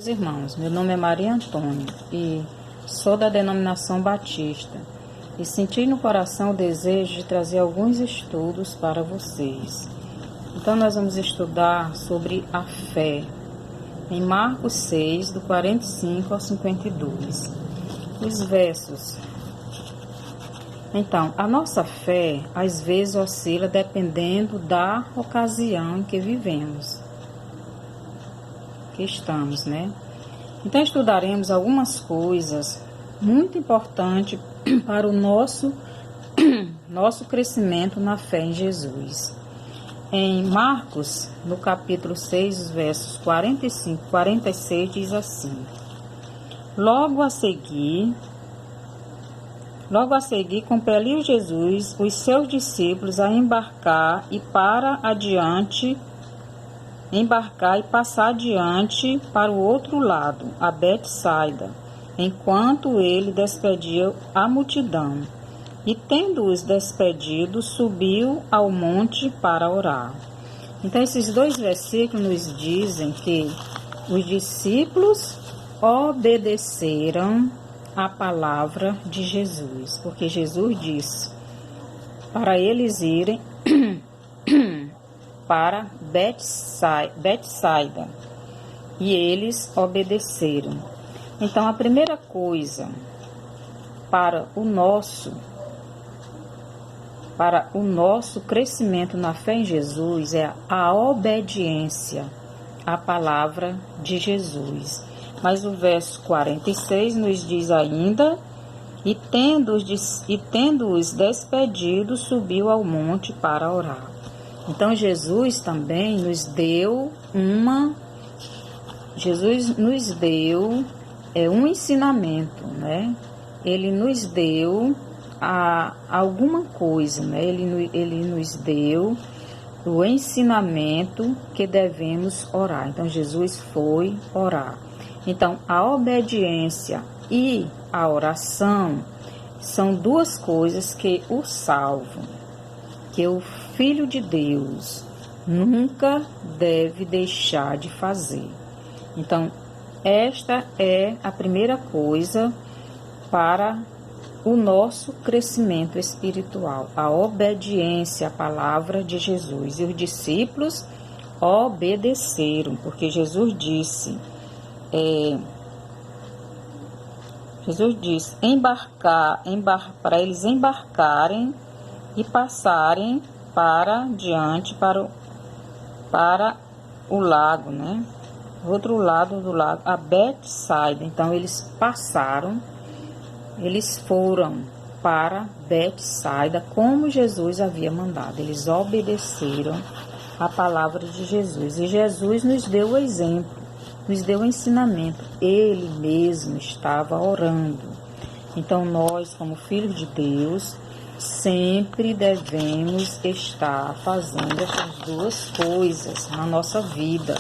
Meus irmãos, meu nome é Maria Antônia e sou da denominação Batista e senti no coração o desejo de trazer alguns estudos para vocês. Então nós vamos estudar sobre a fé em Marcos 6, do 45 ao 52. Os versos. Então, a nossa fé às vezes oscila dependendo da ocasião em que vivemos. Que estamos, né? Então estudaremos algumas coisas muito importantes para o nosso crescimento na fé em Jesus. Em Marcos, no capítulo 6, os versos 45 e 46, diz assim: Logo a seguir, compeliu Jesus os seus discípulos a embarcar e passar adiante para o outro lado, a Betsaida, enquanto ele despedia a multidão. E tendo-os despedido, subiu ao monte para orar. Então, esses dois versículos nos dizem que os discípulos obedeceram a palavra de Jesus, porque Jesus disse para eles irem para Betsaida, e eles obedeceram. Então, a primeira coisa para o nosso crescimento na fé em Jesus é a obediência à palavra de Jesus. Mas o verso 46 nos diz ainda: E tendo-os despedido, subiu ao monte para orar. Então Jesus também nos deu um ensinamento, né? Ele nos deu alguma coisa, né? Ele nos deu o ensinamento que devemos orar. Então Jesus foi orar. Então a obediência e a oração são duas coisas que o salvam, que o Filho de Deus nunca deve deixar de fazer. Então, esta é a primeira coisa para o nosso crescimento espiritual, a obediência à palavra de Jesus. E os discípulos obedeceram, porque Jesus disse para eles embarcarem e passarem para diante, para o lago, né? Outro lado do lago, a Betsaida. Então eles foram para Betsaida como Jesus havia mandado. Eles obedeceram a palavra de Jesus. E Jesus nos deu o exemplo, nos deu o ensinamento. Ele mesmo estava orando. Então nós, como filhos de Deus, sempre devemos estar fazendo essas duas coisas na nossa vida.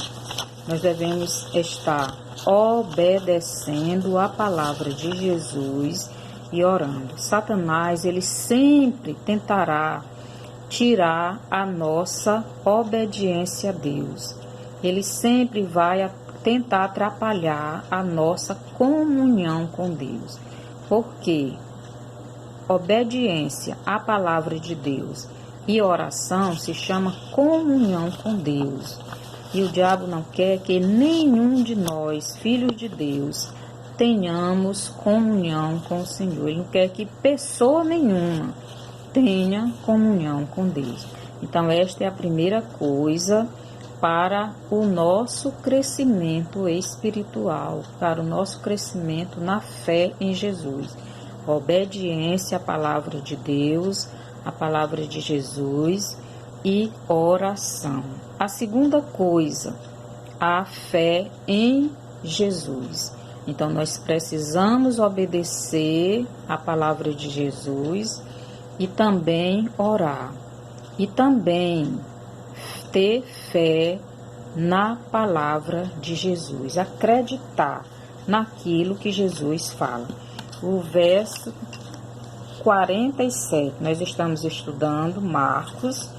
Nós devemos estar obedecendo a palavra de Jesus e orando. Satanás, ele sempre tentará tirar a nossa obediência a Deus. Ele sempre vai tentar atrapalhar a nossa comunhão com Deus. Por quê? Obediência à palavra de Deus e oração se chama comunhão com Deus. E o diabo não quer que nenhum de nós, filhos de Deus, tenhamos comunhão com o Senhor. Ele não quer que pessoa nenhuma tenha comunhão com Deus. Então, esta é a primeira coisa para o nosso crescimento espiritual, para o nosso crescimento na fé em Jesus. Obediência à palavra de Deus, à palavra de Jesus e oração. A segunda coisa, a fé em Jesus. Então, nós precisamos obedecer à palavra de Jesus e também orar. E também ter fé na palavra de Jesus, acreditar naquilo que Jesus fala. O verso 47, nós estamos estudando Marcos,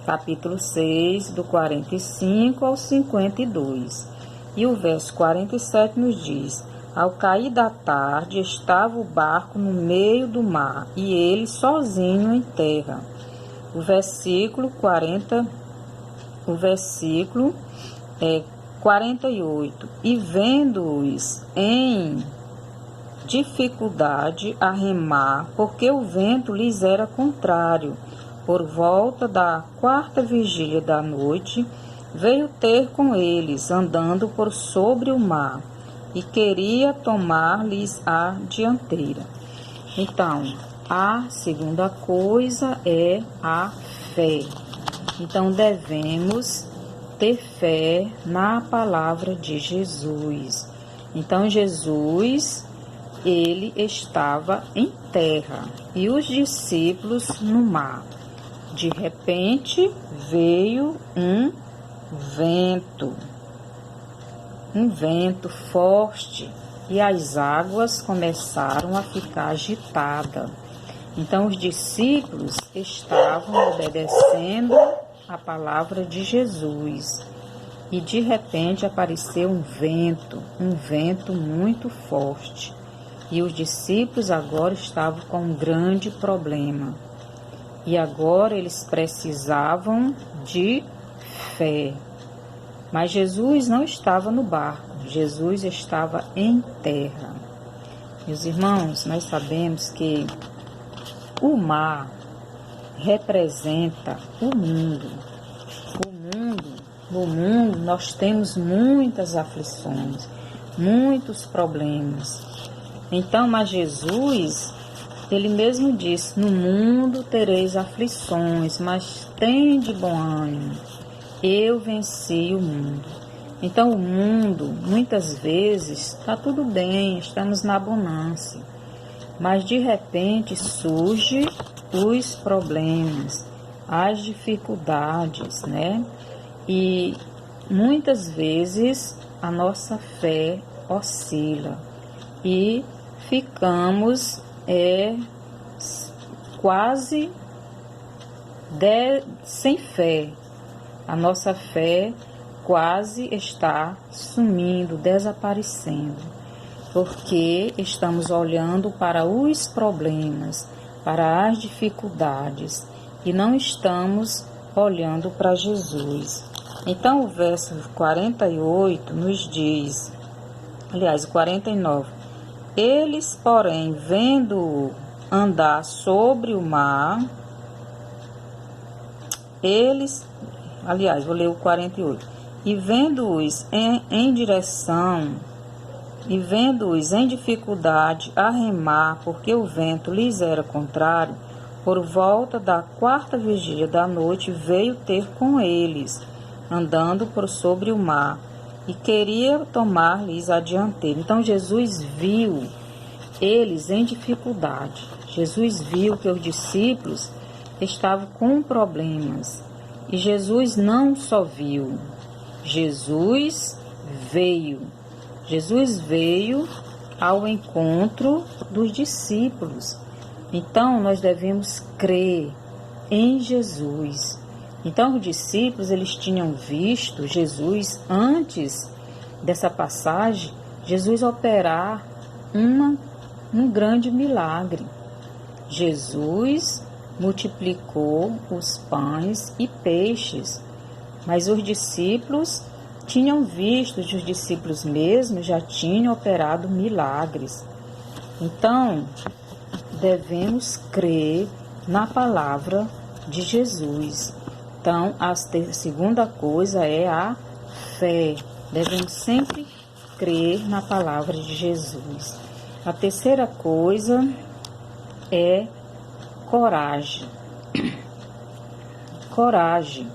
capítulo 6, do 45 ao 52. E o verso 47 nos diz: ao cair da tarde, estava o barco no meio do mar, e ele sozinho em terra. O versículo 48. E vendo-os em dificuldade a remar, porque o vento lhes era contrário, por volta da 4ª vigília da noite, veio ter com eles, andando por sobre o mar, e queria tomar-lhes a dianteira. Então, a segunda coisa é a fé. Então, devemos ter fé na palavra de Jesus. Então, Jesus, ele estava em terra e os discípulos no mar. De repente, veio um vento forte, e as águas começaram a ficar agitadas. Então, os discípulos estavam obedecendo a palavra de Jesus. E de repente apareceu um vento muito forte. E os discípulos agora estavam com um grande problema. E agora eles precisavam de fé. Mas Jesus não estava no barco, Jesus estava em terra. Meus irmãos, nós sabemos que o mar representa o mundo. No mundo nós temos muitas aflições, muitos problemas. Então, mas Jesus, ele mesmo disse: no mundo tereis aflições, mas tende bom ânimo. Eu venci o mundo. Então, o mundo, muitas vezes, está tudo bem, estamos na bonança. Mas, de repente, surgem os problemas, as dificuldades, né? E, muitas vezes, a nossa fé oscila. E ficamos quase sem fé. A nossa fé quase está sumindo, desaparecendo, porque estamos olhando para os problemas, para as dificuldades, e não estamos olhando para Jesus. Então, o verso 48 nos diz, aliás, o 49, eles, porém, vendo-o andar sobre o mar, vou ler o 48. E vendo-os em dificuldade a remar, porque o vento lhes era contrário, por volta da 4ª vigília da noite, veio ter com eles, andando por sobre o mar, e queria tomar-lhes a dianteira. Então, Jesus viu eles em dificuldade. Jesus viu que os discípulos estavam com problemas. E Jesus não só viu, Jesus veio. Jesus veio ao encontro dos discípulos. Então, nós devemos crer em Jesus. Então, os discípulos, eles tinham visto Jesus, antes dessa passagem, Jesus operar um grande milagre. Jesus multiplicou os pães e peixes, mas os discípulos tinham visto, os discípulos mesmos já tinham operado milagres. Então, devemos crer na palavra de Jesus. Então, a segunda coisa é a fé. Devemos sempre crer na palavra de Jesus. A terceira coisa é coragem. Coragem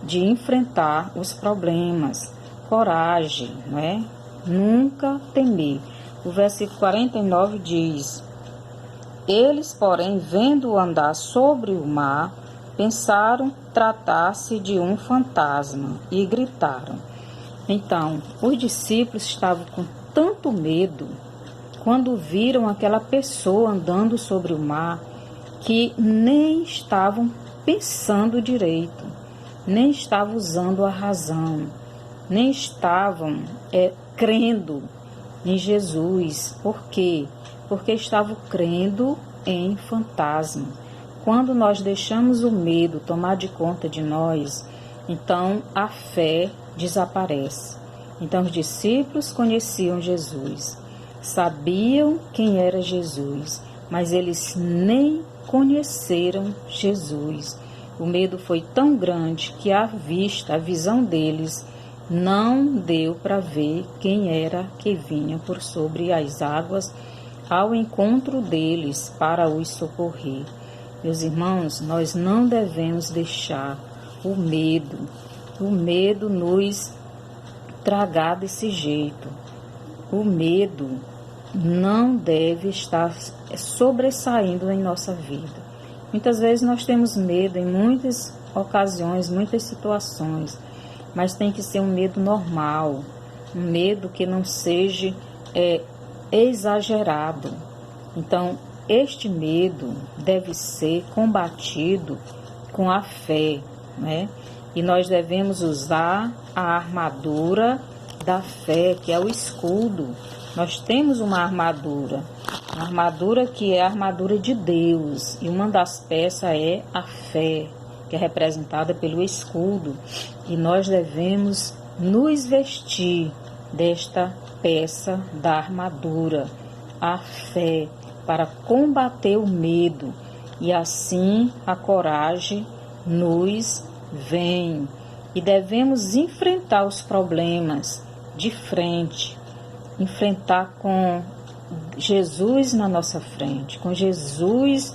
de enfrentar os problemas. Coragem, não é? Nunca temer. O versículo 49 diz: eles, porém, vendo-o andar sobre o mar, pensaram tratar-se de um fantasma e gritaram. Então, os discípulos estavam com tanto medo quando viram aquela pessoa andando sobre o mar, que nem estavam pensando direito, nem estavam usando a razão. nem estavam crendo em Jesus. Por quê? Porque estavam crendo em fantasma. Quando nós deixamos o medo tomar de conta de nós, então a fé desaparece. Então os discípulos conheciam Jesus, sabiam quem era Jesus, mas eles nem conheceram Jesus. O medo foi tão grande que a visão deles não deu para ver quem era que vinha por sobre as águas ao encontro deles para os socorrer. Meus irmãos, nós não devemos deixar o medo nos tragar desse jeito. O medo não deve estar sobressaindo em nossa vida. Muitas vezes nós temos medo em muitas ocasiões, muitas situações, mas tem que ser um medo normal, um medo que não seja exagerado. Então, este medo deve ser combatido com a fé, né? E nós devemos usar a armadura da fé, que é o escudo. Nós temos uma armadura que é a armadura de Deus, e uma das peças é a fé, que é representada pelo escudo, e nós devemos nos vestir desta peça da armadura, a fé, para combater o medo, e assim a coragem nos vem. E devemos enfrentar os problemas de frente, enfrentar com Jesus na nossa frente, com Jesus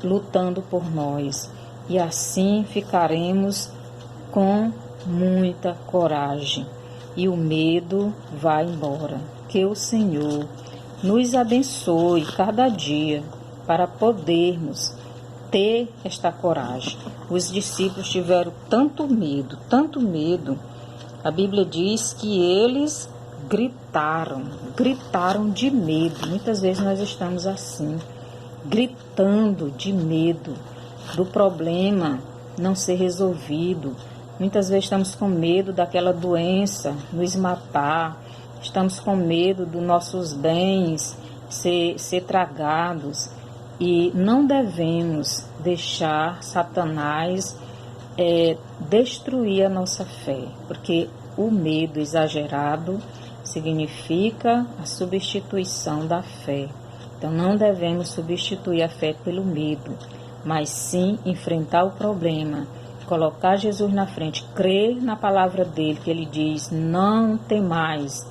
lutando por nós, e assim ficaremos com muita coragem e o medo vai embora. Que o Senhor nos abençoe cada dia para podermos ter esta coragem. Os discípulos tiveram tanto medo. A Bíblia diz que eles gritaram de medo. Muitas vezes nós estamos assim, gritando de medo do problema não ser resolvido. Muitas vezes estamos com medo daquela doença nos matar, estamos com medo dos nossos bens ser tragados, e não devemos deixar Satanás destruir a nossa fé, porque o medo exagerado significa a substituição da fé. Então não devemos substituir a fé pelo medo, mas sim enfrentar o problema, colocar Jesus na frente, crer na palavra dele, que ele diz: não temais,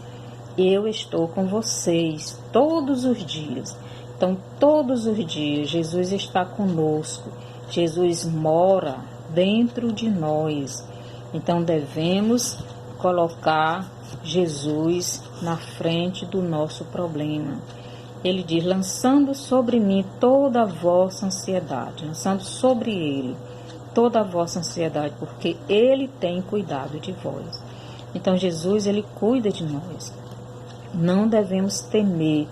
eu estou com vocês todos os dias. Então todos os dias Jesus está conosco, Jesus mora dentro de nós. Então devemos colocar Jesus na frente do nosso problema. Ele diz: lançando sobre mim toda a vossa ansiedade, lançando sobre ele toda a vossa ansiedade, porque ele tem cuidado de vós. Então Jesus, ele cuida de nós. Não devemos temer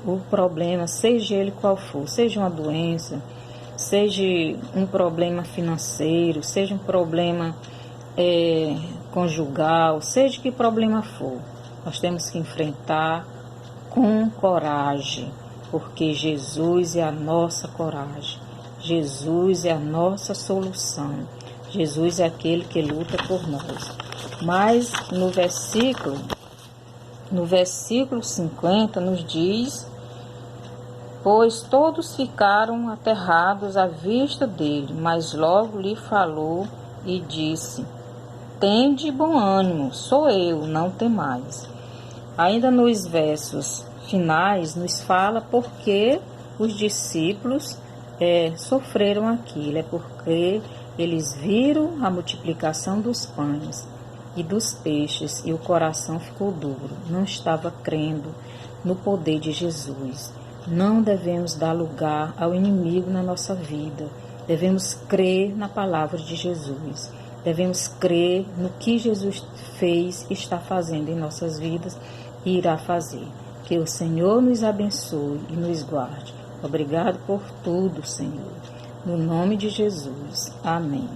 o problema, seja ele qual for, seja uma doença, seja um problema financeiro, seja um problema conjugal, seja que problema for. Nós temos que enfrentar com coragem, porque Jesus é a nossa coragem, Jesus é a nossa solução, Jesus é aquele que luta por nós. Mas no versículo 50 nos diz: pois todos ficaram aterrados à vista dele, mas logo lhe falou e disse: tende bom ânimo, sou eu, não temais. Ainda nos versos finais nos fala porque os discípulos sofreram aquilo, porque eles viram a multiplicação dos pães e dos peixes e o coração ficou duro, não estava crendo no poder de Jesus. Não devemos dar lugar ao inimigo na nossa vida, devemos crer na palavra de Jesus, devemos crer no que Jesus fez e está fazendo em nossas vidas e irá fazer. Que o Senhor nos abençoe e nos guarde. Obrigado por tudo, Senhor. No nome de Jesus. Amém.